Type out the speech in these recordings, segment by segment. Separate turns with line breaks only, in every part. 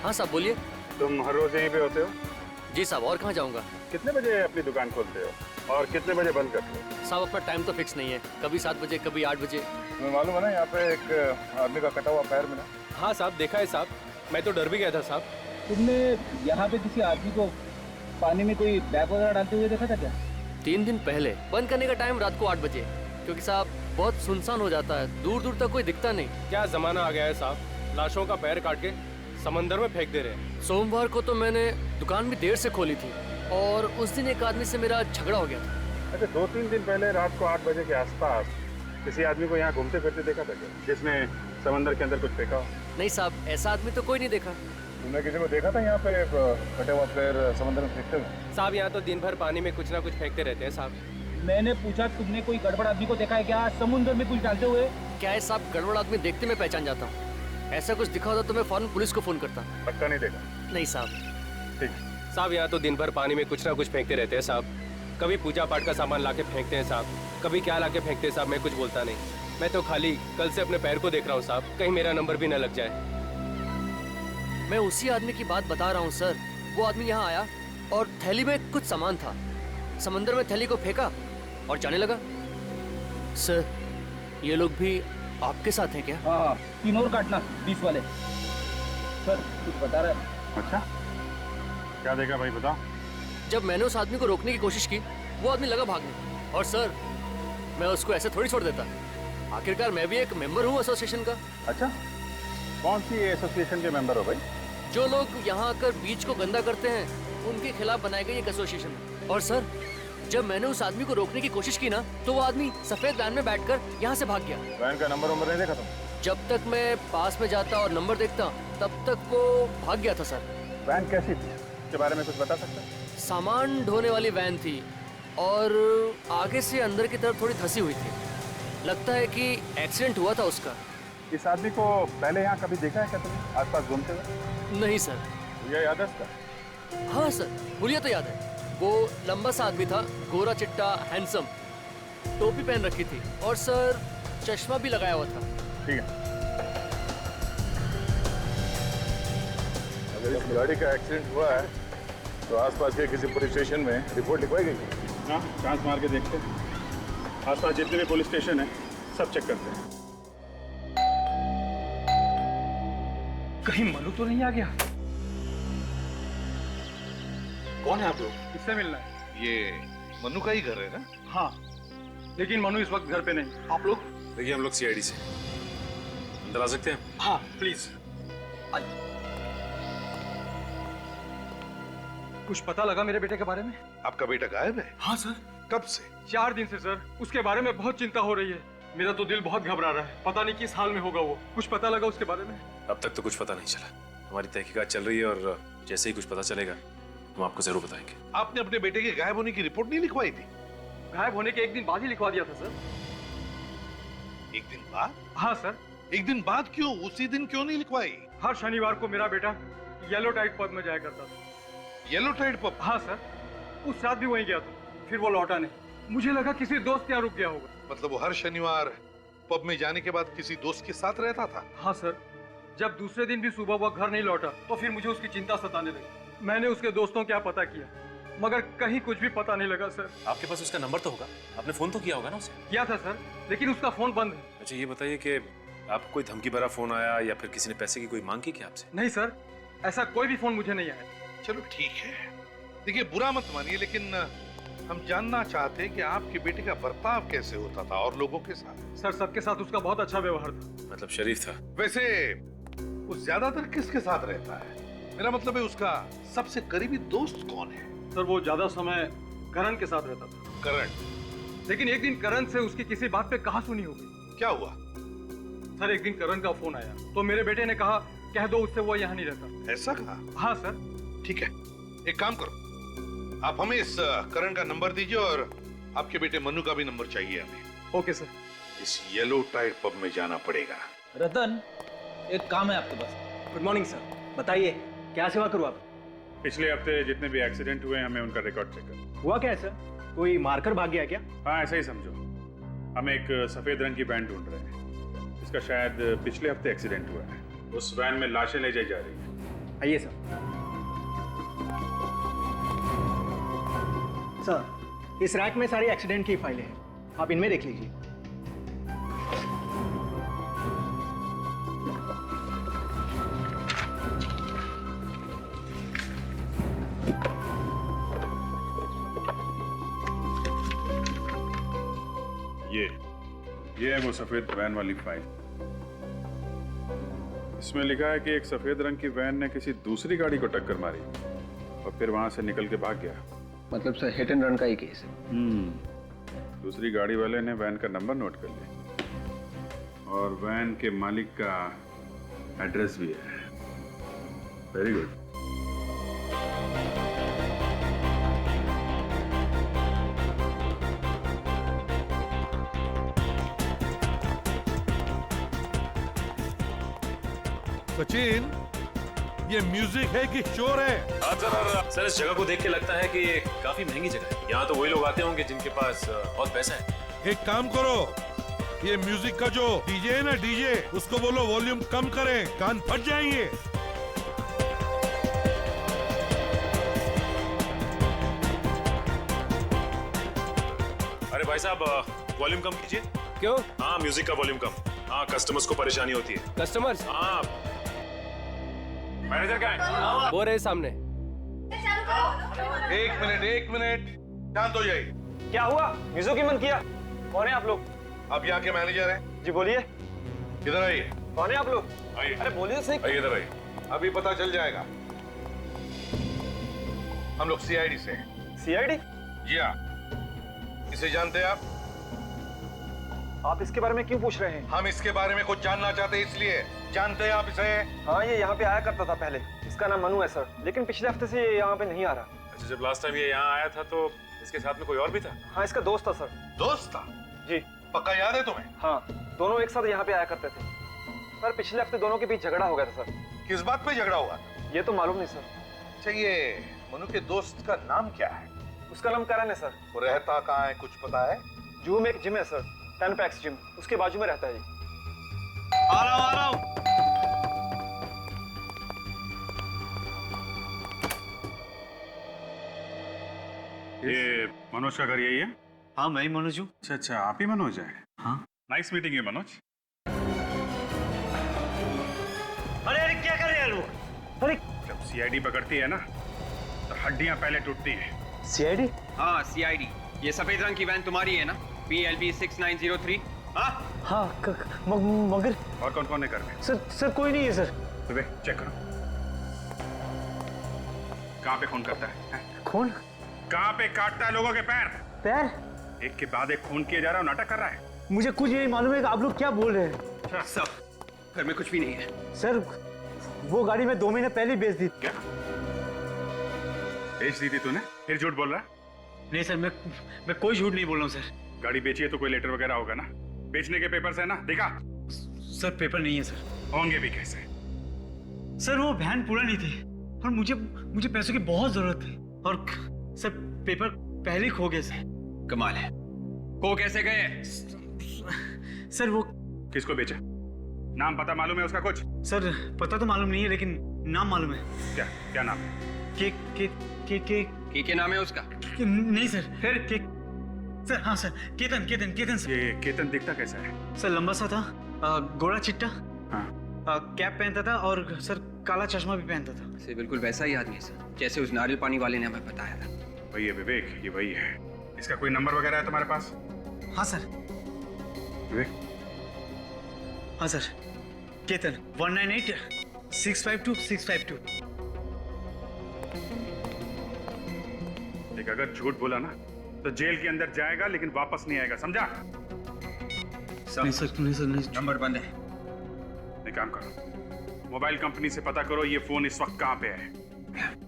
हाँ साहब बोलिए।
तुम हर रोज यहीं पे होते हो?
जी साहब, और कहाँ जाऊँगा?
कितने बजे अपनी दुकान खोलते हो और कितने बजे बंद करते हो?
साहब अपना टाइम तो फिक्स नहीं है, कभी 7 बजे कभी 8 बजे।
तुम्हें मालूम है ना यहाँ पे एक आदमी का कटा हुआ पैर मिला?
हाँ साहब, देखा है साहब, मैं तो डर भी गया था साहब।
तुमने यहाँ पे किसी आदमी को पानी में कोई बैग वगैरह डालते हुए देखा था क्या?
3 दिन पहले। बंद करने का टाइम रात को 8 बजे, क्योंकि साहब बहुत सुनसान हो जाता है, दूर दूर तक कोई दिखता नहीं।
क्या जमाना आ गया है साहब, लाशों का पैर काट के समंदर में फेंक दे रहे हैं।
सोमवार को तो मैंने दुकान भी देर से खोली थी और उस दिन एक आदमी से मेरा झगड़ा हो गया था।
अच्छा, 2-3 दिन पहले रात को 8 बजे के आसपास किसी आदमी को यहाँ घूमते फिरते देखा था क्या, जिसने समंदर के अंदर कुछ फेंका हो?
नहीं साहब, ऐसा आदमी तो कोई नहीं देखा।
तुमने किसी को देखा था यहाँ पे कटे हुआ पैर समंदर में फेंकते हुए?
साहब यहाँ तो दिन भर पानी में कुछ ना कुछ फेंकते रहते हैं साहब।
मैंने पूछा तुमने कोई गड़बड़ आदमी को देखा है क्या समुद्र में कुछ डालते हुए?
क्या है साहब, गड़बड़ आदमी देखते मैं पहचान जाता हूँ। ऐसा कुछ दिखा होता तो मैं फौरन पुलिस को फोन करता।
पक्का नहीं देखा?
नहीं साहब।
ठीक।
साहब यहाँ तो दिन भर पानी में कुछ ना कुछ फेंकते रहते हैं साहब। कभी पूजा पाठ का सामान लाके फेंकते हैं साहब, कभी क्या लाके फेंकते हैं साहब, मैं कुछ बोलता नहीं। मैं तो खाली कल से अपने पैर को देख रहा हूँ साहब, कहीं मेरा नंबर भी न लग जाए।
मैं उसी आदमी की बात बता रहा हूँ सर। वो आदमी यहाँ आया और थैली में कुछ सामान था, समंदर में थैली को फेंका और जाने लगा। सर, ये लोग भी आपके साथ हैं क्या?
हाँ, 3 और काटना 20 वाले। सर कुछ बता रहा है।
अच्छा, क्या देखा भाई, बताओ।
जब मैंने उस आदमी को रोकने की कोशिश की, वो आदमी लगा भागने। और सर, मैं उसको ऐसे थोड़ी छोड़ देता। आखिरकार मैं भी एक मेंबर हूँ एसोसिएशन का।
अच्छा, कौन सी एसोसिएशन के मेंबर हो भाई?
जो लोग यहाँ आकर बीच को गंदा करते हैं, उनके खिलाफ बनाई गई एक एसोसिएशन है। और सर, जब मैंने उस आदमी को रोकने की कोशिश की ना, तो वो आदमी सफेद वैन में बैठकर यहाँ से भाग गया।
वैन का नंबर नहीं देखा तुम?
जब तक मैं पास में जाता और नंबर देखता, तब तक वो भाग गया था सर।
वैन कैसी थी, इसके बारे में कुछ बता सकते हैं?
सामान ढोने वाली वैन थी और आगे से अंदर की तरफ थोड़ी धसी हुई थी। लगता है कि एक्सीडेंट हुआ था उसका।
इस आदमी को पहले यहाँ कभी देखा है क्या तुमने, आसपास घूमते हुए?
नहीं सर।
ये याद है इसका?
हाँ सर, हुलिया तो याद है। वो लंबा सा आदमी था, गोरा चिट्टा, हैंडसम, टोपी पहन रखी थी और सर चश्मा भी लगाया हुआ था।
ठीक है। अगर इस गाड़ी का एक्सीडेंट हुआ है तो आसपास के किसी पुलिस स्टेशन में रिपोर्ट लिखवाई गई? हाँ, चांस मार के देखते हैं। आसपास जितने भी पुलिस स्टेशन है सब चेक करते हैं।
कहीं मनु तो नहीं आ गया?
कौन है आप लोग?
किससे मिलना है?
ये मनु का ही घर है ना?
हाँ, लेकिन मनु इस वक्त घर पे नहीं।
आप लोग?
देखिए, हम लोग सीआईडी से अंदर आ सकते हैं?
हाँ प्लीज।
कुछ पता लगा मेरे बेटे के बारे में?
आपका बेटा गायब है?
हाँ सर।
कब से?
4 दिन से सर। उसके बारे में बहुत चिंता हो रही है। मेरा तो दिल बहुत घबरा रहा है, पता नहीं किस हाल में होगा वो। कुछ पता लगा उसके बारे में?
अब तक तो कुछ पता नहीं चला। हमारी तहकीकात चल रही है और जैसे ही कुछ पता चलेगा हम आपको जरूर बताएंगे।
आपने अपने बेटे के गायब होने की रिपोर्ट नहीं लिखवाई थी?
गायब होने के 1 दिन बाद ही लिखवा दिया था सर।
1 दिन बाद?
हाँ सर।
1 दिन बाद क्यों? उसी दिन क्यों नहीं लिखवाई?
हर शनिवार को मेरा बेटा येलो टाइड पब में जाया करता था।
Yellow Tide pub?
हाँ सर, उस रात भी वहीं गया था, फिर वो लौटा नहीं। मुझे लगा किसी दोस्त यहाँ रुक गया होगा।
मतलब वो हर शनिवार पब में जाने के बाद किसी दोस्त के साथ रहता था?
हाँ सर। जब दूसरे दिन भी सुबह वो घर नहीं लौटा तो फिर मुझे उसकी चिंता सताने लगी। मैंने उसके दोस्तों क्या पता किया, मगर कहीं कुछ भी पता नहीं लगा सर।
आपके पास उसका नंबर तो होगा, आपने फोन तो किया होगा ना उसे?
किया था सर, लेकिन उसका फोन बंद है।
अच्छा, ये बताइए कि आपको कोई धमकी भरा फोन आया या फिर किसी ने पैसे की कोई मांग की क्या आपसे?
नहीं सर, ऐसा कोई भी फोन मुझे नहीं आया।
चलो ठीक है, देखिए बुरा मत मानिए, लेकिन हम जानना चाहते हैं कि आपके बेटे का बर्ताव कैसे होता था और लोगों के साथ?
सर, सबके साथ उसका बहुत अच्छा व्यवहार था।
मतलब शरीफ था?
वैसे वो ज्यादातर किसके साथ रहता है? मेरा मतलब है उसका सबसे करीबी दोस्त कौन है?
सर, वो ज्यादा समय करण के साथ रहता था।
करण?
लेकिन एक दिन करण से उसकी किसी बात पे कहासुनी हो गई।
क्या हुआ?
सर, एक दिन करण का फोन आया तो मेरे बेटे ने कहा कह दो उससे वो यहाँ नहीं रहता।
ऐसा कहा?
हाँ सर।
ठीक है, एक काम करो, आप हमें इस करण का नंबर दीजिए और आपके बेटे मनु का भी नंबर चाहिए हमें।
Okay sir.
इस येलो टाइड पब में जाना पड़ेगा।
रतन, एक काम है आपके पास। गुड मॉर्निंग सर, बताइए क्या सेवा करूँ आप?
पिछले हफ्ते जितने भी एक्सीडेंट हुए हमें उनका रिकॉर्ड चेक करो।
हुआ क्या है सर? कोई मारकर भाग गया क्या?
हाँ, ऐसा ही समझो। हम एक सफेद रंग की वैन ढूंढ रहे हैं, इसका शायद पिछले हफ्ते एक्सीडेंट हुआ है। उस वैन में लाशें ले जाई जा रही हैं।
आइए सर। सर, इस रैक में सारी एक्सीडेंट की फाइलें हैं, आप इनमें देख लीजिए।
ये है वो सफेद वैन वाली फाइल। इसमें लिखा है कि एक सफेद रंग की वैन ने किसी दूसरी गाड़ी को टक्कर मारी और फिर वहां से निकल के भाग गया।
मतलब सर हिट एंड रन का ही केस है।
दूसरी गाड़ी वाले ने वैन का नंबर नोट कर लिया और वैन के मालिक का एड्रेस भी है। Very good.
सचिन, ये म्यूजिक है कि शोर है?
हाँ सर, इस जगह को देख के लगता है कि ये काफी महंगी जगह है। यहाँ तो वही लोग आते होंगे जिनके पास बहुत पैसा है।
एक काम करो, ये म्यूजिक का जो डीजे है ना, डीजे, उसको बोलो वॉल्यूम कम करें, कान फट जाएंगे।
अरे भाई साहब, वॉल्यूम कम कीजिए।
क्यों?
हाँ, म्यूजिक का वॉल्यूम कम। हाँ, कस्टमर्स को परेशानी होती है।
कस्टमर्स?
हाँ। मैनेजर कहाँ है?
वो रहे सामने।
एक मिनट, शांत हो जाइए।
क्या हुआ? म्यूजिक की मन किया? कौन है आप लोग?
आप यहाँ के मैनेजर हैं?
जी बोलिए।
इधर आइए।
कौन है आप लोग?
आइए।
अरे बोलिए सही।
आइए, इधर आइए। अभी पता चल जाएगा। हम लोग सीआईडी से हैं।
सीआईडी?
जी हाँ। इसे जानते हैं आप?
आप इसके बारे में क्यों पूछ रहे हैं?
हम इसके बारे में कुछ जानना चाहते हैं, इसलिए। जानते हैं आप इसे?
हाँ, ये यहाँ पे आया करता था पहले। इसका नाम मनु है सर, लेकिन पिछले हफ्ते से ये यहाँ पे नहीं आ रहा।
अच्छा, जब लास्ट टाइम ये यहाँ आया था तो इसके साथ में कोई और भी था?
हाँ, इसका दोस्त था सर।
दोस्त था?
जी।
पक्का याद है तुम्हें?
हाँ, दोनों एक साथ यहाँ पे आया करते थे। सर, पिछले हफ्ते दोनों के बीच झगड़ा हो गया था सर।
किस बात पे झगड़ा हुआ था?
ये तो मालूम नहीं सर।
अच्छा, ये मनु के दोस्त का नाम क्या है?
उसका नाम करण है सर।
वो रहता कहाँ है, कुछ पता है?
जू में एक जिम है सर, 10 पैक्स जिम, उसके बाजू में रहता है जी।
आ रहा हूँ।
ये मनोज का घर यही है?
हाँ, मैं ही मनोज हूँ।
अच्छा, आप ही मनोज है?
हाँ।
नाइस मीटिंग है मनोज।
अरे क्या कर रहे हैं लोग? अरे
जब सीआईडी पकड़ती है ना तो हड्डियां पहले टूटती हैं।
सीआईडी?
हाँ, सीआईडी। ये सफेद रंग की वैन तुम्हारी है ना? PLB 6903? हाँ?
हाँ, मगर
और कौन कौन है घर में?
सर कोई नहीं है सर।
विवेक, चेक करो। कहाँ पे खून करता है?
खून?
कहाँ पे काटता है लोगों के पैर?
पैर?
एक के बाद एक खून किए जा रहा है, नाटक कर रहा है।
मुझे कुछ नहीं मालूम है कि आप लोग क्या बोल रहे हैं।
सब घर में कुछ भी नहीं है
सर। वो गाड़ी मैं 2 महीने पहले बेच दी।
क्या बेच दी थी तूने? फिर झूठ बोल रहा है?
नहीं सर, मैं कोई झूठ नहीं बोल रहा हूँ सर।
गाड़ी बेची है तो कोई लेटर वगैरह होगा ना? बेचने के पेपर्स है ना? दिखा।
सर पेपर नहीं है सर।
होंगे भी कैसे?
सर वो वैन पूरा नहीं थी और मुझे पैसों की बहुत जरूरत थी और सर पेपर पहले ही खो गए सर।
कमाल है। को कैसे गए?
सर वो
किसको बेचा? नाम पता मालूम है उसका कुछ?
सर पता तो मालूम नहीं है लेकिन नाम मालूम है।
क्या क्या नाम है?
के नाम है उसका?
नहीं सर। फिर सर, हाँ सर, केतन सर।
ये केतन दिखता कैसा है?
सर लंबा सा था, गोरा चिट्टा,
हाँ।
कैप पहनता था और सर काला चश्मा भी पहनता था।
से बिल्कुल वैसा ही आदमी है सर, जैसे उस नारियल पानी वाले ने हमें बताया था।
वही है विवेक, ये वही है। इसका कोई नंबर वगैरह है तुम्हारे पास?
हाँ सर।
विवेक?
हाँ सर, केतन 198652
एक अगर झूठ बोला ना तो जेल के अंदर जाएगा लेकिन वापस नहीं आएगा, समझा?
नहीं सर।
नंबर बंद है।
एक काम करो, मोबाइल कंपनी से पता करो ये फोन इस वक्त कहाँ पे है।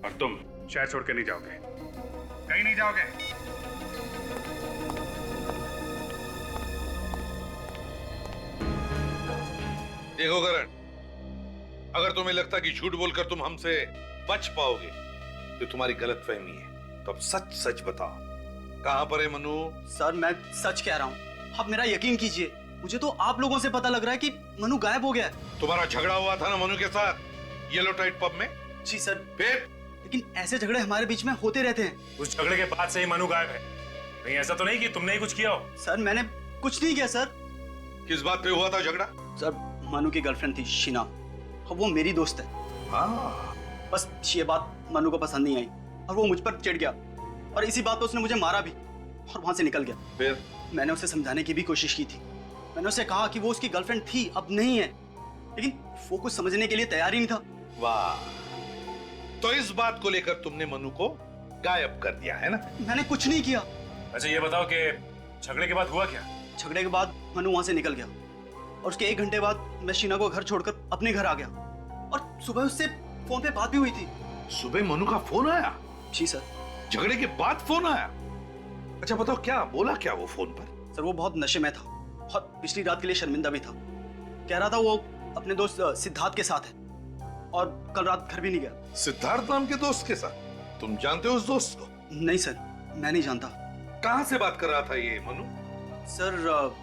और तुम शहर छोड़ के नहीं जाओगे, कहीं नहीं जाओगे।
देखो करण, अगर तुम्हें लगता कि झूठ बोलकर तुम हमसे बच पाओगे तो तुम्हारी गलतफहमी है। तो अब सच सच बताओ, कहां पर है मनु?
सर मैं सच कह रहा हूँ, आप मेरा यकीन कीजिए। मुझे तो आप लोगों से पता लग रहा है कि मनु गायब हो गया है।
तुम्हारा झगड़ा हुआ था ना मनु के साथ येलो टाइट पब में?
जी सर,
फिर
लेकिन ऐसे झगड़े हमारे बीच में होते रहते हैं।
उस झगड़े के बाद से ही मनु गायब है। कहीं ऐसा तो नहीं कि तुमने ही कुछ किया हो?
सर मैंने कुछ नहीं किया सर।
किस बात पे हुआ था झगड़ा?
सर मनु की गर्लफ्रेंड थी शीना, और वो मेरी दोस्त है।
हाँ,
बस ये बात मनु को पसंद नहीं आई और वो मुझ पर चिढ़ गया, और इसी बात पे उसने मुझे मारा भी और वहां से निकल गया।
फिर
मैंने उसे समझाने की भी कोशिश की थी। मैंने उसे कहा कि वो उसकी गर्लफ्रेंड थी, अब नहीं है, लेकिन वो कुछ समझने के लिए तैयार ही नहीं था।
वाह, तो इस बात को लेकर तुमने मनु को गायब कर दिया है ना?
मैंने कुछ नहीं किया।
अच्छा ये बताओ कि झगड़े के बाद हुआ क्या?
झगड़े के बाद मनु वहां से निकल गया और उसके 1 घंटे बाद मैं शीना को घर छोड़कर अपने घर आ गया, और सुबह उससे फोन पे बात भी हुई थी।
सुबह मनु का फोन आया?
जी सर।
झगड़े के बाद फोन आया? अच्छा बताओ, क्या बोला क्या वो फोन पर?
सर वो बहुत नशे में था और पिछली रात के लिए शर्मिंदा भी था। कह रहा था वो अपने दोस्त सिद्धार्थ के साथ है और कल रात घर भी नहीं गया।
सिद्धार्थ नाम के दोस्त के साथ? तुम जानते हो उस दोस्त को?
नहीं सर, मैं नहीं जानता।
कहां से बात कर रहा था ये मनु?
सर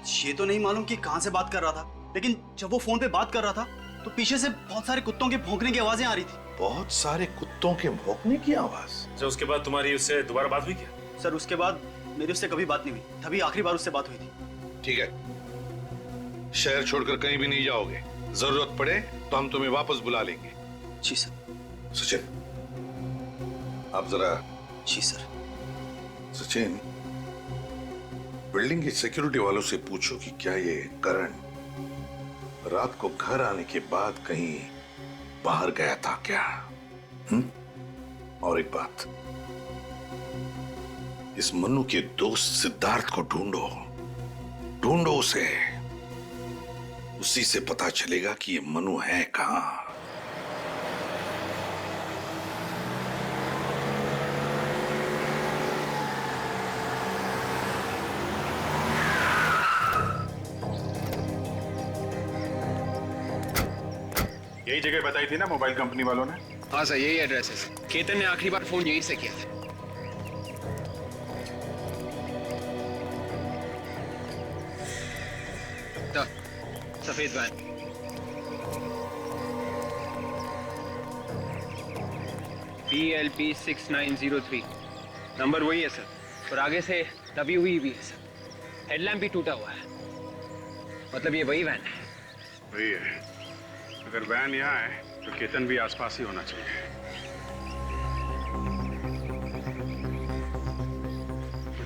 ये तो नहीं मालूम कि कहां से बात कर रहा था, लेकिन जब वो फोन पे बात कर रहा था तो पीछे से बहुत सारे कुत्तों के भौंकने की आवाजें आ रही थी।
बहुत सारे कुत्तों के भौंकने की आवाज?
अच्छा उसके बाद तुम्हारी उससे दोबारा बात हुई क्या?
सर उसके बाद मेरी उससे कभी बात नहीं हुई, तभी आखिरी बार उससे बात हुई थी।
ठीक है, शहर छोड़कर कहीं भी नहीं जाओगे। जरूरत पड़े तो हम तुम्हें वापस बुला लेंगे।
जी सर।
सचिन, आप जरा।
जी सर।
सचिन, बिल्डिंग की सिक्योरिटी वालों से पूछो कि क्या ये करण रात को घर आने के बाद कहीं बाहर गया था क्या? और एक बात, इस मनु के दोस्त सिद्धार्थ को ढूंढो, ढूंढो उसे। उसी से पता चलेगा कि ये मनु है कहां।
यही जगह बताई थी ना मोबाइल कंपनी वालों ने?
हाँ सर, यही एड्रेस है सर। केतन ने आखिरी बार फोन यहीं से किया था। सफेद वैन। PLP 6903 नंबर वही है सर, और आगे से दबी हुई भी है सर। हेडलैम्प भी टूटा हुआ है, मतलब ये वही वैन है।
वही है। अगर वैन यहाँ है तो केतन भी आसपास ही होना चाहिए।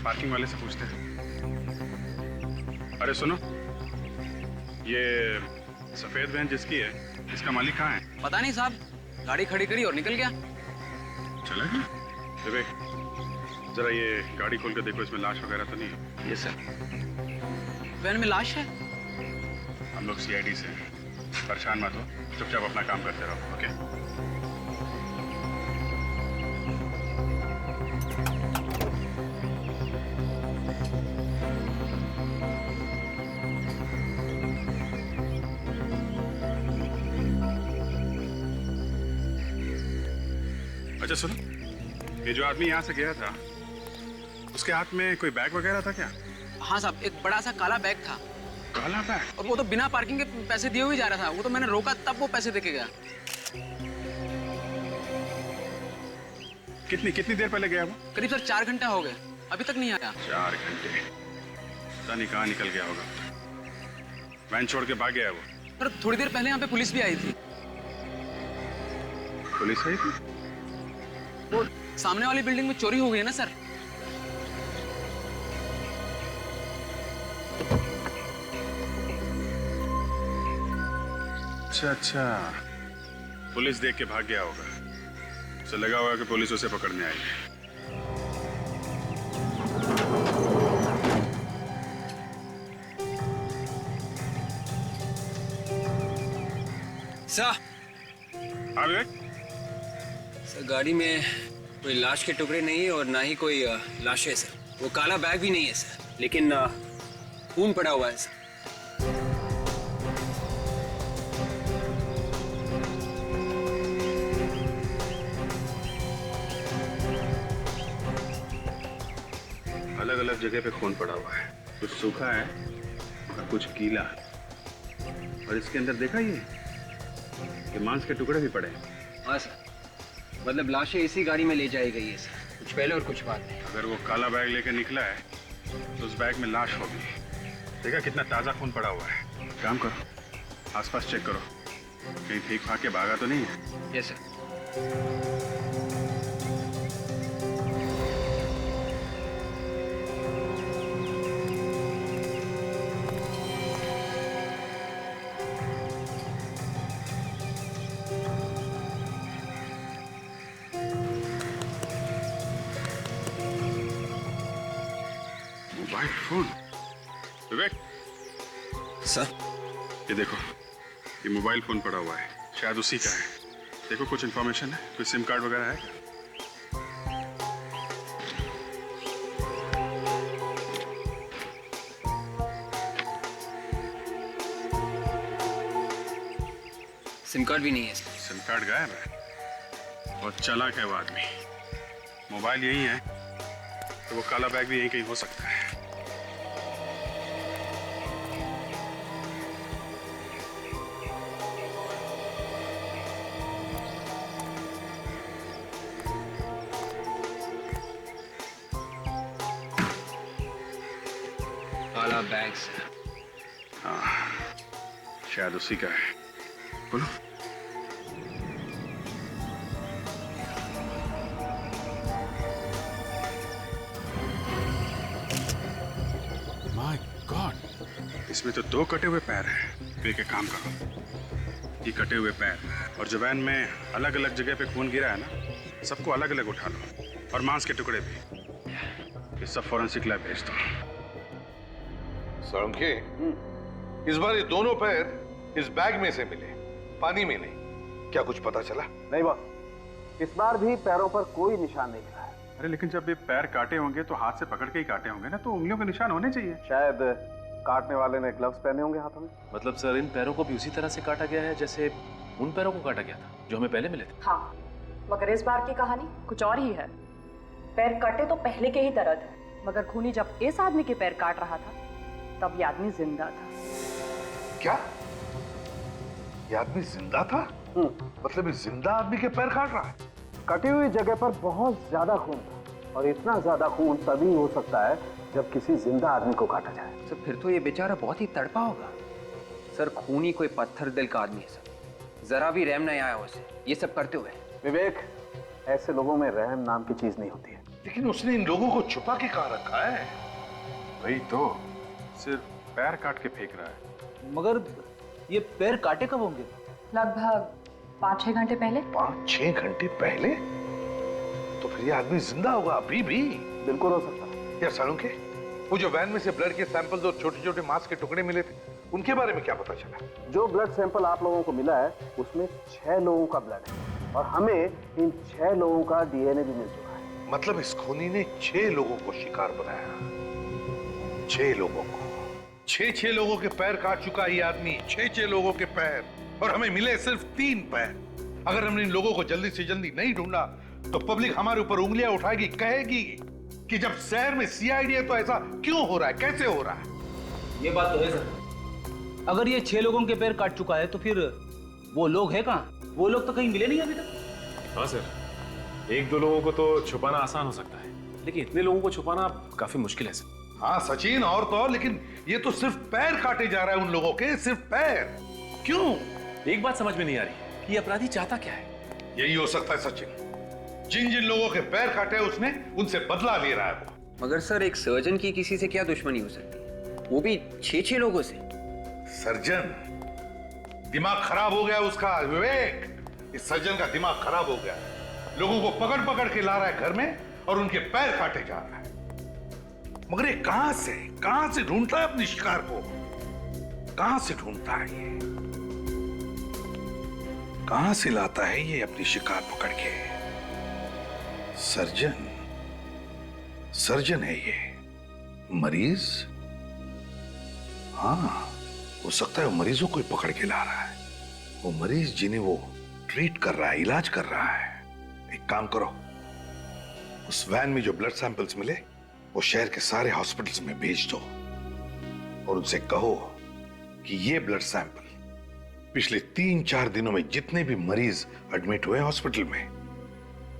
पार्किंग वाले से पूछते हैं। अरे सुनो, ये सफेद वैन जिसकी है, इसका मालिक कहाँ है?
पता नहीं साहब, गाड़ी खड़ी करी और निकल गया।
चला गया? विवेक, जरा ये गाड़ी खोल कर देखो, इसमें लाश वगैरह तो नहीं है?
ये सर, वैन में लाश है।
हम लोग CID से हैं, परेशान मत हो, चुपचाप अपना काम करते रहो। ओके? अच्छा सुनो, ये जो आदमी यहाँ से गया था, उसके हाथ में कोई बैग वगैरह था क्या?
हाँ साहब, एक बड़ा सा काला बैग था।
काला बैग?
और वो तो बिना पार्किंग के पैसे दिए हुए जा रहा था। वो तो मैंने रोका तब वो पैसे देके गया।
कितनी देर पहले गया वो?
करीब सर 4 घंटे हो गए, अभी तक नहीं आया।
4 घंटे? पता नहीं कहाँ निकल गया होगा। वैन छोड़ के भाग गया है वो।
पर थोड़ी देर पहले यहाँ पे पुलिस भी आई थी।
पुलिस आई थी?
वो सामने वाली बिल्डिंग में चोरी हो गई है ना सर।
अच्छा, पुलिस देख के भाग गया होगा। उसे लगा होगा कि पुलिस उसे पकड़ने आएगी।
सर।
हाँ विवेक?
सर गाड़ी में कोई लाश के टुकड़े नहीं है और ना ही कोई लाश है सर। वो काला बैग भी नहीं है सर, लेकिन खून पड़ा हुआ है सर।
अलग अलग जगह पे खून पड़ा हुआ है, कुछ सूखा है और कुछ गीला है। और इसके अंदर देखा ये मांस के टुकड़े भी पड़े हैं।
हाँ सर। मतलब लाशें इसी गाड़ी में ले जाई गई है सर, कुछ पहले और कुछ बाद में।
अगर वो काला बैग लेके निकला है तो उस बैग में लाश होगी। देखा कितना ताजा खून पड़ा हुआ है। काम करो, आसपास चेक करो, कहीं फेंक फाक के भागा तो नहीं है।
Yes sir.
Mobile phone. Vivek
sir,
ये देखो, ये मोबाइल फोन पड़ा हुआ है, शायद उसी का है। देखो कुछ इन्फॉर्मेशन है, कोई सिम कार्ड वगैरह है क्या?
सिम कार्ड भी नहीं है।
सिम कार्ड गायब है। बहुत चालाक है वो आदमी। मोबाइल यही है तो वो काला बैग भी यहीं कहीं हो सकता है।
काला बैग सर।
हाँ, शायद उसी का है। बोलो। माय गॉड, इसमें तो 2 कटे हुए पैर हैं। एक काम करो, ये कटे हुए पैर और जो वैन में अलग अलग जगह पे खून गिरा है ना, सबको अलग अलग उठा लो और मांस के टुकड़े भी। ये सब फॉरेंसिक लैब भेज दो।
साळुंखे, इस बार ये दोनों पैर इस बैग में से मिले, पानी में नहीं। क्या कुछ पता चला?
नहीं बॉस, इस बार भी पैरों पर कोई निशान नहीं मिला है।
अरे लेकिन जब ये पैर काटे होंगे तो हाथ से पकड़ के ही काटे होंगे ना, तो उंगलियों के निशान होने चाहिए।
शायद काटने वाले ने ग्लव्स पहने होंगे हाथों में।
मतलब सर इन पैरों को भी उसी तरह से काटा गया है जैसे उन पैरों को काटा गया था जो हमें पहले मिले थे।
हाँ, मगर इस बार की कहानी कुछ और ही है। पैर कटे तो पहले के ही तरह थे, मगर खूनी जब इस आदमी के पैर काट रहा था तब ये आदमी जिंदा था।
क्या? ये आदमी जिंदा था? मतलब इस जिंदा आदमी के पैर काट रहा है?
कटी हुई जगह पर बहुत ज्यादा खून था, और इतना ज्यादा खून तभी हो सकता है जब किसी जिंदा आदमी को काटा जाए।
सर फिर तो ये बेचारा बहुत ही तड़पा होगा। सर खूनी कोई पत्थर दिल का आदमी है सर, जरा भी रहम नहीं आया उसे ये सब करते हुए।
विवेक, ऐसे लोगों में रहम नाम की चीज नहीं होती है।
लेकिन उसने इन लोगों को छुपा के कहाँ रखा है?
वही तो, सिर्फ पैर काट के फेंक रहा है।
मगर ये पैर काटे कब होंगे?
लगभग 5-6 घंटे पहले।
5-6 घंटे पहले? तो फिर ये आदमी जिंदा होगा अभी भी?
बिल्कुल हो सकता है।
यार साळुंखे, वो जो वैन में से ब्लड के सैंपल्स और छोटे छोटे मांस के टुकड़े मिले थे, उनके बारे में क्या पता चला?
जो ब्लड सैंपल आप लोगों को मिला है उसमें 6 लोगों का ब्लड है, और हमें इन 6 लोगों का डीएनए भी मिल चुका है।
मतलब इस खूनी ने 6 लोगों को शिकार बनाया। 6 लोगों को। 6 लोगों के पैर काट चुका ये आदमी। 6 लोगों के पैर, और हमें मिले सिर्फ 3 पैर। अगर हमने इन लोगों को जल्दी से जल्दी नहीं ढूंढा तो पब्लिक हमारे ऊपर उंगलियां उठाएगी, कहेगी कि जब शहर में सीआईडी है तो ऐसा क्यों हो रहा है, कैसे हो रहा है?
ये बात तो है सर। अगर ये 6 लोगों के पैर काट चुका है तो फिर वो लोग हैं कहाँ? वो लोग तो कहीं मिले नहीं अभी तक।
हाँ सर, 1-2 लोगों को तो छुपाना आसान हो सकता है, लेकिन इतने लोगों को छुपाना काफी मुश्किल है सर।
हाँ सचिन, और तो और, लेकिन ये तो सिर्फ पैर काटे जा रहा है उन लोगों के, सिर्फ पैर। क्यों?
एक बात समझ में नहीं आ रही कि ये अपराधी चाहता क्या है।
यही हो सकता है सचिन, जिन जिन लोगों के पैर काटे उसने उनसे बदला ले रहा है वो।
मगर सर एक सर्जन की किसी से क्या दुश्मनी हो सकती है, वो भी 6 लोगों से?
सर्जन? दिमाग खराब हो गया उसका विवेक। इस सर्जन का दिमाग खराब हो गया। लोगों को पकड़ पकड़ के ला रहा है घर में और उनके पैर काटे जा रहा है। मगर ये कहां से ढूंढता है अपने शिकार को? कहां से ढूंढता है ये? कहां से लाता है ये अपनी शिकार पकड़ के? सर्जन है ये। मरीज? हाँ, हो सकता है वो मरीजों को ही पकड़ के ला रहा है। वो मरीज जिन्हें वो ट्रीट कर रहा है, इलाज कर रहा है। एक काम करो, उस वैन में जो ब्लड सैंपल्स मिले वो शहर के सारे हॉस्पिटल्स में भेज दो और उनसे कहो कि ये ब्लड सैंपल पिछले 3-4 दिनों में जितने भी मरीज एडमिट हुए हॉस्पिटल में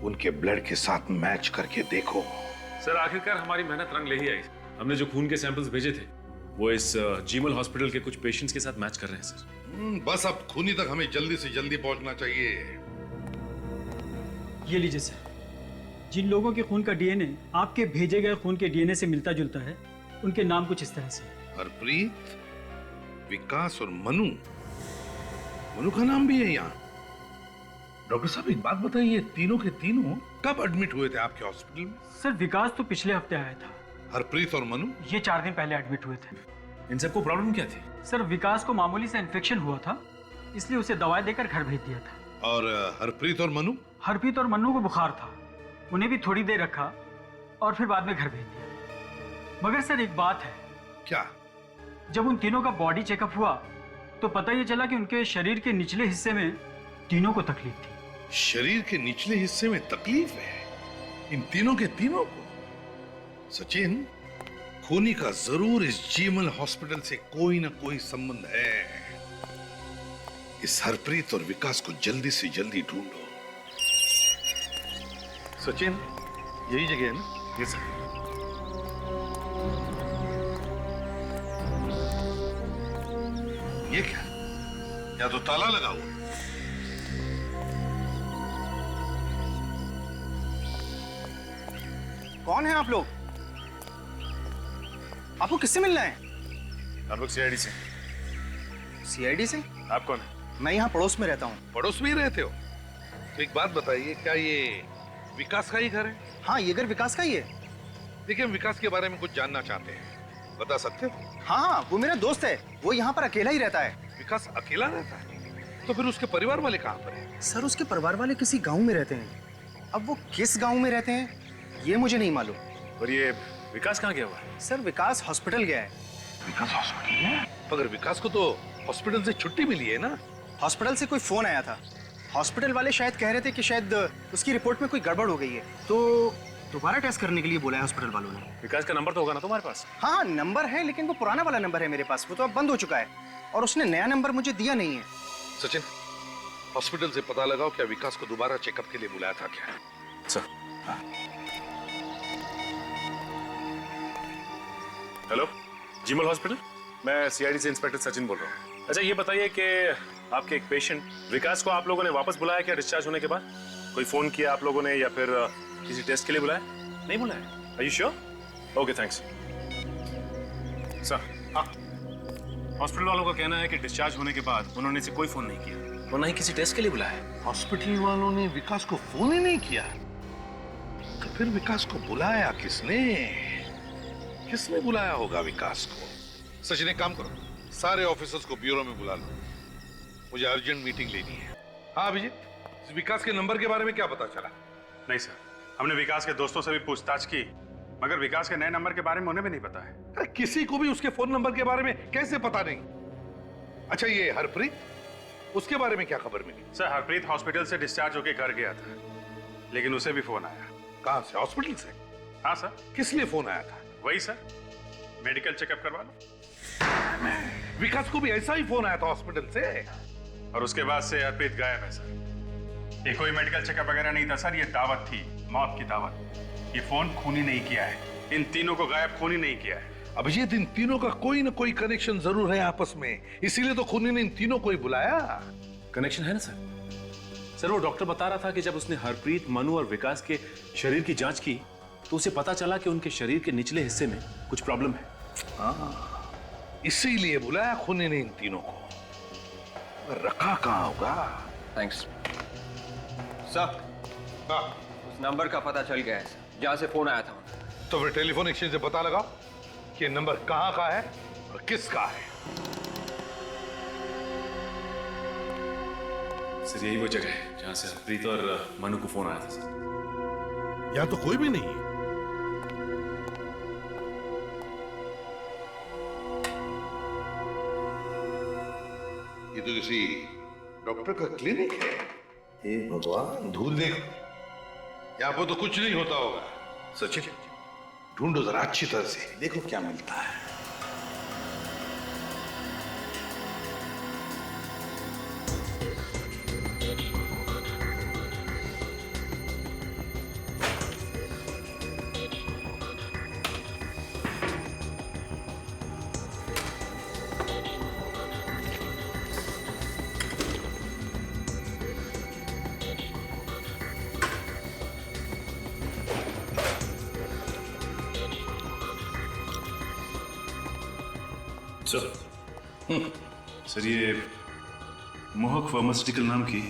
उनके ब्लड के साथ मैच करके देखो।
सर आखिरकार हमारी मेहनत रंग ले ही आई। हमने जो खून के सैंपल्स भेजे थे वो इस जीमल हॉस्पिटल के कुछ पेशेंट्स के साथ मैच कर रहे हैं सर।
बस अब खूनी तक हमें जल्दी से जल्दी पहुंचना चाहिए।
ये लीजिए सर, जिन लोगों के खून का डीएनए आपके भेजे गए खून के डीएनए से मिलता जुलता है, उनके नाम कुछ इस तरह से।
हरप्रीत, विकास और मनु। मनु का नाम भी है यहाँ। डॉक्टर साहब एक बात बताइए, तीनों के तीनों कब एडमिट हुए थे आपके हॉस्पिटल में?
सर विकास तो पिछले हफ्ते आया था।
हरप्रीत और मनु?
ये 4 दिन पहले एडमिट हुए थे।
इन सबको प्रॉब्लम क्या थी?
सर विकास को मामूली सा इन्फेक्शन हुआ था, इसलिए उसे दवाई देकर घर भेज दिया था।
और हरप्रीत और मनु?
हरप्रीत और मनु को बुखार था, उन्हें भी थोड़ी देर रखा और फिर बाद में घर भेज दिया। मगर सर एक बात है।
क्या?
जब उन तीनों का बॉडी चेकअप हुआ तो पता ये चला कि उनके शरीर के निचले हिस्से में तीनों को तकलीफ थी।
शरीर के निचले हिस्से में तकलीफ है इन तीनों के तीनों को? सचिन, खूनी का जरूर इस जीमल हॉस्पिटल से कोई ना कोई संबंध है। इस हरप्रीत और विकास को जल्दी से जल्दी ढूंढो। सचिन, यही जगह है ना?
Yes sir.
ये क्या? या तो ताला लगा हुआ।
कौन है आप लोग? आपको किससे मिलना है?
हम लोग सीआईडी से।
सीआईडी से?
आप कौन है?
मैं यहाँ पड़ोस में रहता हूँ।
पड़ोस में ही रहते हो? तो एक बात बताइए, क्या ये विकास का ही घर है?
हाँ, ये घर विकास का ही है।
देखिए, हम विकास के बारे में कुछ जानना चाहते हैं, बता सकते हो?
हाँ, वो मेरा दोस्त है, वो यहाँ पर अकेला ही रहता है।
विकास अकेला रहता है? तो फिर उसके परिवार वाले कहाँ पर हैं?
सर उसके परिवार वाले किसी गांव में रहते हैं। अब वो किस गांव में रहते हैं ये मुझे नहीं मालूम।
और ये विकास कहाँ गया हुआ है?
सर विकास हॉस्पिटल गया है।
विकास हॉस्पिटल गया? मगर विकास को तो हॉस्पिटल से छुट्टी मिली है ना?
हॉस्पिटल से कोई फोन आया था। हॉस्पिटल वाले शायद कह रहे थे कि शायद उसकी रिपोर्ट में कोई गड़बड़ हो गई है, तो दोबारा टेस्ट करने के लिए बोला है हॉस्पिटल वालों ने।
विकास का नंबर तो होगा ना तुम्हारे पास?
हाँ, नंबर है, लेकिन वो पुराना वाला नंबर है मेरे पास, वो तो अब बंद हो चुका है और उसने नया नंबर मुझे दिया नहीं है।
सचिन, हॉस्पिटल से पता लगाओ क्या विकास को दोबारा चेकअप के लिए बुलाया था क्या?
सर। हेलो, जीमल हॉस्पिटल, मैं सीआईडी से इंस्पेक्टर सचिन बोल रहा हूँ। अच्छा ये बताइए कि आपके एक पेशेंट विकास को आप लोगों ने वापस बुलाया क्या डिस्चार्ज होने के बाद? कोई फोन किया आप लोगों ने या फिर किसी टेस्ट के लिए बुलाया? नहीं बुलाया? Are you sure? Okay, thanks. Sir, हाँ, हॉस्पिटल वालों का कहना है कि डिस्चार्ज होने के बाद उन्होंने इसे कोई फोन नहीं किया और ना ही किसी टेस्ट के लिए बुलाया।
हॉस्पिटल वालों ने विकास को फोन ही नहीं किया? तो फिर विकास को बुलाया किसने? किसने बुलाया होगा विकास को? सचिन, एक काम करो, सारे ऑफिसर्स को ब्यूरो में बुला लो, मुझे अर्जेंट मीटिंग लेनी है। हाँ अभिजीत, विकास के नंबर के बारे में क्या पता चला?
नहीं सर, हमने विकास के दोस्तों से भी पूछताछ की, मगर विकास के नए नंबर के बारे में उन्हें भी नहीं पता है।
अरे किसी को भी उसके फोन नंबर के बारे में कैसे पता नहीं? अच्छा ये हरप्रीत, उसके बारे में क्या खबर मिली?
सर, हरप्रीत हॉस्पिटल से डिस्चार्ज होकर घर गया था, लेकिन उसे भी फोन आया।
कहाँ से? हॉस्पिटल से?
हाँ सर।
किस लिए फोन आया था?
वही सर, मेडिकल चेकअप करवा लो।
विकास को भी ऐसा ही फोन आया था हॉस्पिटल से?
और उसके बाद से हरप्रीत गायब है सर। ये कोई मेडिकल चेकअप वगैरह नहीं था सर, ये दावत थी, मौत की दावत। ये फोन खूनी नहीं किया है, इन तीनों को गायब खूनी नहीं किया है।
अभिजीत, इन तीनों का कोई ना कोई कनेक्शन जरूर है आपस में, इसीलिए तो खूनी ने इन तीनों को ही बुलाया।
कनेक्शन है ना सर? सर वो डॉक्टर बता रहा था कि जब उसने हरप्रीत, मनु और विकास के शरीर की जांच की तो उसे पता चला कि उनके शरीर के निचले हिस्से में कुछ प्रॉब्लम है।
इसीलिए बुलाया खूनी ने इन तीनों को। रखा कहाँ होगा?
Thanks sir. उस नंबर का पता चल गया है जहां से फोन आया था।
तो फिर टेलीफोन एक्सचेंज से पता लगाओ कि नंबर कहाँ का है और किसका है।
सर यही वो जगह है जहां से हरप्रीत और मनु को फोन आया था सर।
यहाँ तो कोई भी नहीं है। ये तो किसी डॉक्टर का क्लिनिक है। हे भगवान, धूल देखो, यहाँ पर तो कुछ नहीं होता होगा। सचिन, ढूंढो जरा अच्छी तरह से, देखो क्या मिलता है।
सर ये मोहक फार्मास्यूटिकल नाम की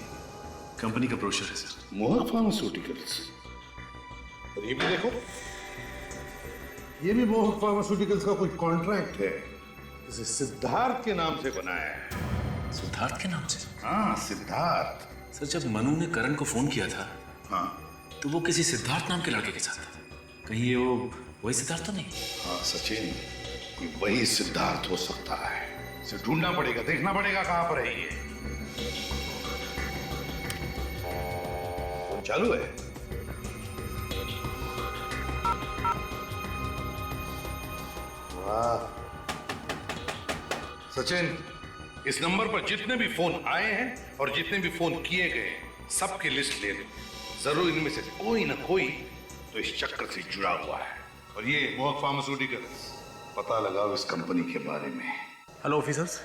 कंपनी का ब्रोशर है सर।
मोहक फार्मास्यूटिकल्स। और ये भी देखो, ये भी मोहक फार्मास्यूटिकल्स का कोई कॉन्ट्रैक्ट है, इसे सिद्धार्थ के नाम से बनाया है।
सिद्धार्थ के नाम से?
हाँ, सिद्धार्थ।
सर जब मनु ने करण को फोन किया था,
हाँ,
तो वो किसी सिद्धार्थ नाम के लड़के के साथ था। कहीं ये वो वही सिद्धार्थ तो नहीं?
हाँ सचिन, वही सिद्धार्थ हो सकता है। इसे ढूंढना पड़ेगा, देखना पड़ेगा कहां पर है ये। फोन चालू है। वाह सचिन, इस नंबर पर जितने भी फोन आए हैं और जितने भी फोन किए गए सबकी लिस्ट ले लो। जरूर इनमें से कोई ना कोई तो इस चक्कर से जुड़ा हुआ है। और ये मोहक फार्मास्यूटिकल्स, पता लगाओ इस कंपनी के बारे में।
हेलो ऑफिसर्स,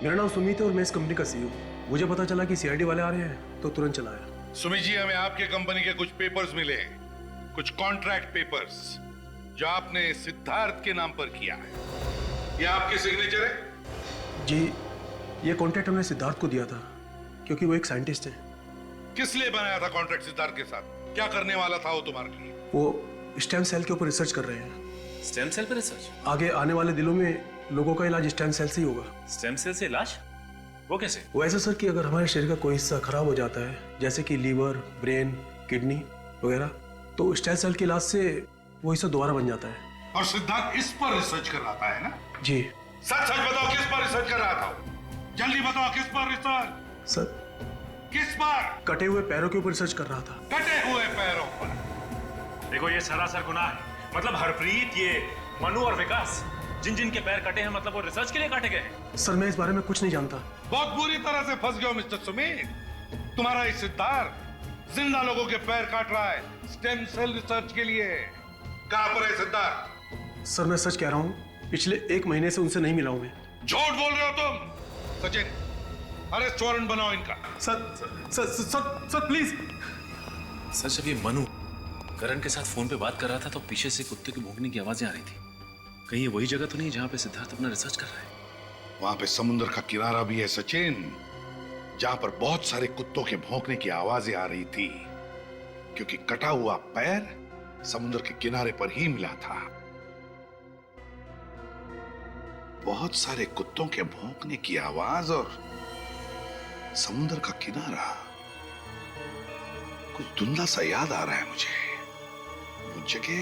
मेरा नाम सुमित है और मैं इस कंपनी का सीईओ। मुझे पता चला कि सीआईडी वाले आ रहे हैं तो तुरंत चला आया।
सुमित जी, हमें आपके कंपनी के कुछ पेपर्स मिले, कुछ कॉन्ट्रैक्ट पेपर्स जो आपने सिद्धार्थ के नाम पर किया है। ये आपके सिग्नेचर है?
जी, ये कॉन्ट्रैक्ट हमने सिद्धार्थ को दिया था क्योंकि वो एक साइंटिस्ट है।
किस लिए बनाया था कॉन्ट्रैक्ट सिद्धार्थ के साथ? क्या करने वाला था वो तुम्हारे लिए?
वो स्टेम सेल के ऊपर रिसर्च कर रहे हैं।
स्टेम सेल पर रिसर्च?
आगे आने वाले दिनों में लोगों का इलाज स्टेम सेल से ही होगा।
स्टेम सेल से इलाज? वो कैसे?
वो ऐसा सर कि अगर हमारे शरीर का कोई हिस्सा खराब हो जाता है, जैसे कि लीवर, ब्रेन, किडनी वगैरह, तो स्टेम सेल के इलाज से वो हिस्सा दोबारा बन जाता है।
और सिद्धार्थ इस पर रिसर्च कर रहा था, है ना?
जी।
सच सच बताओ, किस पर रिसर्च कर रहा था? जल्दी बताओ, किस पर रिसर्च?
सर,
किस पर?
कटे हुए पैरों के ऊपर रिसर्च कर रहा था।
कटे हुए पैरों पर?
देखो ये सरासर गुनाह है। मतलब हरप्रीत, ये मनु और विकास, जिन जिन के पैर कटे हैं, मतलब वो रिसर्च के लिए काटे गए हैं।
सर मैं इस बारे में कुछ नहीं जानता।
बहुत बुरी तरह से फंस गए हो मिस्टर सुमित। तुम्हारा ये सिद्धार्थ जिंदा लोगों के पैर काट रहा है स्टेम सेल रिसर्च के लिए। कहां पर है सिद्धार्थ?
सर मैं सच कह रहा हूँ, पिछले 1 महीने से उनसे नहीं मिला हूं मैं।
झूठ बोल रहे हो तुम। सचिन, अरेस्ट वारंट बनाओ इनका।
Sir please.
सर जब ये मनु करण के साथ फोन पे बात कर रहा था तो पीछे से कुत्ते के भौंकने की आवाजें आ रही थी। कहीं ये वही जगह तो नहीं जहां पे सिद्धार्थ अपना रिसर्च कर रहा है?
वहां पे समुद्र का किनारा भी है सचिन, जहां पर बहुत सारे कुत्तों के भौंकने की आवाजें आ रही थी, क्योंकि कटा हुआ पैर समुद्र के किनारे पर ही मिला था। बहुत सारे कुत्तों के भौंकने की आवाज और समुद्र का किनारा, कुछ धुंधला सा याद आ रहा है मुझे। वो जगह,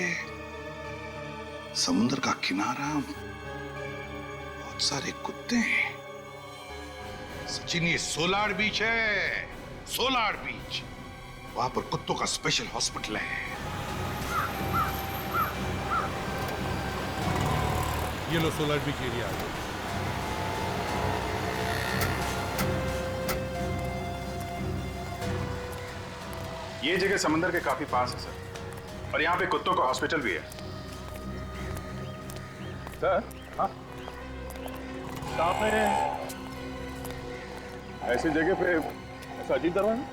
समुद्र का किनारा, बहुत सारे कुत्ते। सचिन, ये सोलार बीच है, सोलार बीच। वहां पर कुत्तों का स्पेशल हॉस्पिटल है।
ये लो सोलार बीच एरिया आ गया।
ये जगह समंदर के काफी पास है सर, और यहाँ पे कुत्तों का हॉस्पिटल भी है।
सर, हाँ, आपने ऐसी जगह पे ऐसा अजीब दरवाजा?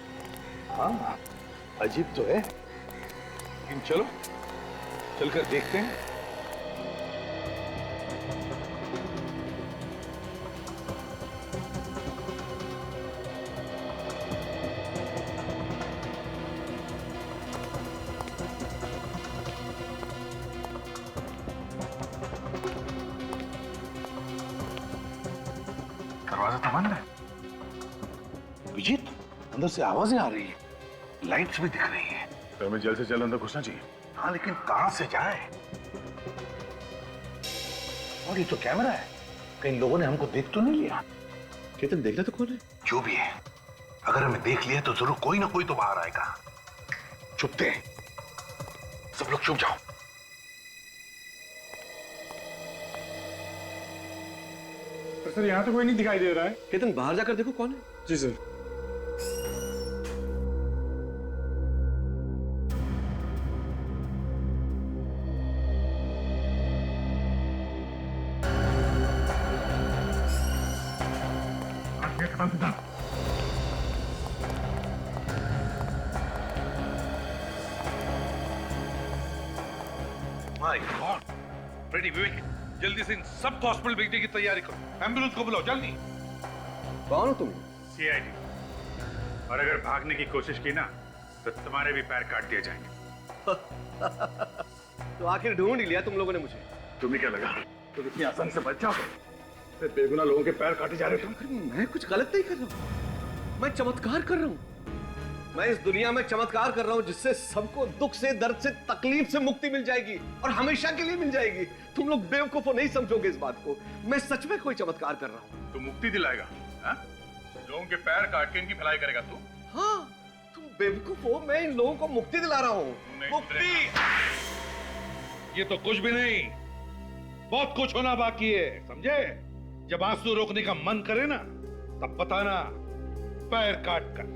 हाँ, अजीब तो है, लेकिन चलो चलकर देखते हैं।
दरवाजा तो बंद है।
विजित, अंदर से आवाजें आ रही है, लाइट्स भी दिख रही है।
तो हमें जल्द से जल्द अंदर घुसना चाहिए।
हाँ, लेकिन कहां से जाए? और ये तो कैमरा है, कहीं लोगों ने हमको देख तो नहीं लिया?
केतन, देखना तो कौन है?
जो भी है, अगर हमें देख लिया तो जरूर कोई ना कोई तो बाहर आएगा। चुपते, सब लोग चुप जाओ।
सर यहाँ तो कोई नहीं दिखाई दे रहा है।
केतन, बाहर जाकर देखो कौन है।
जी सर।
माय गॉड, फ्रेडी, विवेक,
जल्दी से इन सबको हॉस्पिटल भेजने की तैयारी करो। एम्बुलेंस को बुलाओ जल्दी।
कौन हो तुम?
सीआईडी। और अगर भागने की कोशिश की ना तो तुम्हारे भी पैर काट दिए जाएंगे।
तो आखिर ढूंढ ही लिया तुम लोगों ने मुझे।
तुम्हें क्या लगा तुम इतनी आसानी से बच जाओगे? बेगुनाह लोगों के पैर काटे जा रहे हो तुम।
मैं कुछ गलत नहीं कर रहा हूं, मैं चमत्कार कर रहा हूं। मैं इस दुनिया में चमत्कार कर रहा हूं जिससे सबको दुख से, दर्द से, तकलीफ से मुक्ति मिल जाएगी और हमेशा के लिए मिल जाएगी। तुम लोग बेवकूफ नहीं समझोगे इस बात को। मैं सच में कोई चमत्कार कर रहा हूं।
तू मुक्ति दिलाएगा? लोगों के पैर काट के इनकी भलाई करेगा तू?
हाँ, तुम बेवकूफ हो, मैं इन लोगों को मुक्ति दिला रहा हूं। मुक्ति।
ये तो कुछ भी नहीं, बहुत कुछ होना बाकी है, समझे? जब आंसू रोकने का मन करे ना तब बताना, पैर काट कर।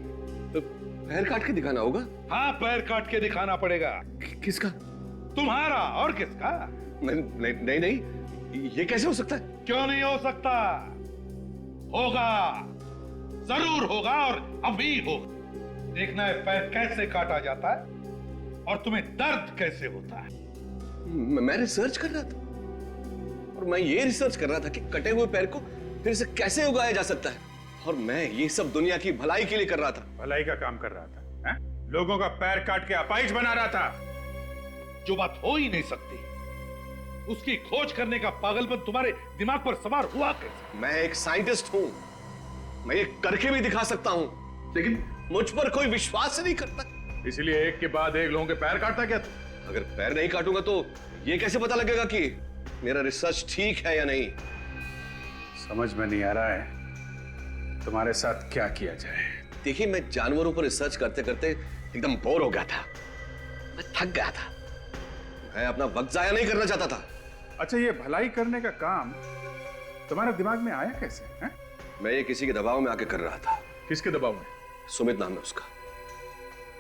तो पैर काट के दिखाना होगा?
हाँ, पैर काट के दिखाना पड़ेगा।
किसका?
तुम्हारा। और किसका?
नहीं नहीं, ये कैसे हो सकता है?
क्यों नहीं हो सकता? होगा, जरूर होगा और अभी होगा। देखना है पैर कैसे काटा जाता है और तुम्हें दर्द कैसे होता है।
मैं रिसर्च कर रहा था और मैं ये रिसर्च कर रहा था कि कटे हुए पैर को फिर से कैसे उगाया जा सकता है, और मैं ये सब दुनिया की भलाई के लिए कर रहा था।
भलाई का काम कर रहा था? लोगों का पैर काट के अपाहिज बना रहा था।
जो बात हो ही नहीं सकती उसकी खोज करने का पागलपन तुम्हारे दिमाग पर सवार हुआ कैसे?
मैं एक साइंटिस्ट हूं, मैं ये करके भी दिखा सकता हूं, लेकिन मुझ पर कोई विश्वास नहीं करता।
इसलिए एक के बाद एक लोगों के पैर काटता क्या तू?
अगर पैर नहीं काटूंगा तो ये कैसे पता लगेगा कि मेरा रिसर्च ठीक है या नहीं?
समझ में नहीं आ रहा है तुम्हारे साथ क्या किया जाए।
देखिए, मैं जानवरों पर रिसर्च करते करते एकदम बोर हो गया था, मैं थक गया था। मैं अपना वक्त जाया नहीं करना चाहता था।
अच्छा, ये भलाई करने का काम तुम्हारे दिमाग में आया कैसे है?
मैं ये किसी के दबाव में आके कर रहा था।
किसके दबाव में?
सुमित नाम है उसका,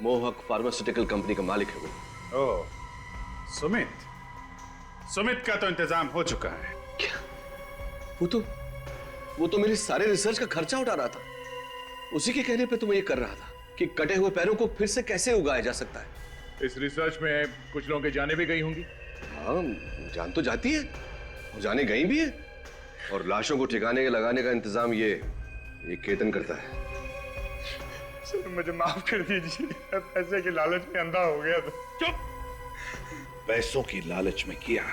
मोहक फार्मास्यूटिकल कंपनी का मालिक है वो।
ओह, सुमित। सुमित का तो इंतजाम हो चुका है।
क्या? वो तो मेरे सारे रिसर्च का खर्चा उठा रहा था। उसी के कहने पे तो मैं ये कर रहा था कि कटे हुए पैरों को फिर से कैसे उगाया जा सकता है।
इस रिसर्च में कुछ लोगों की जानें भी गई होंगी।
हाँ, जान तो जाती है और जाने गई भी है, और लाशों को ठिकाने लगाने का इंतजाम ये केतन करता है।
सर, मुझे माफ कर दीजिए, पैसे के लालच में अंधा हो गया था।
चुप! पैसों की लालच में किया,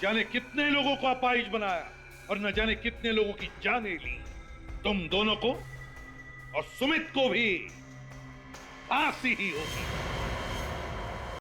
जाने कितने लोगों को अपाहिज बनाया और न जाने कितने लोगों की जानें ली। तुम दोनों को और सुमित को भी फांसी ही होगी।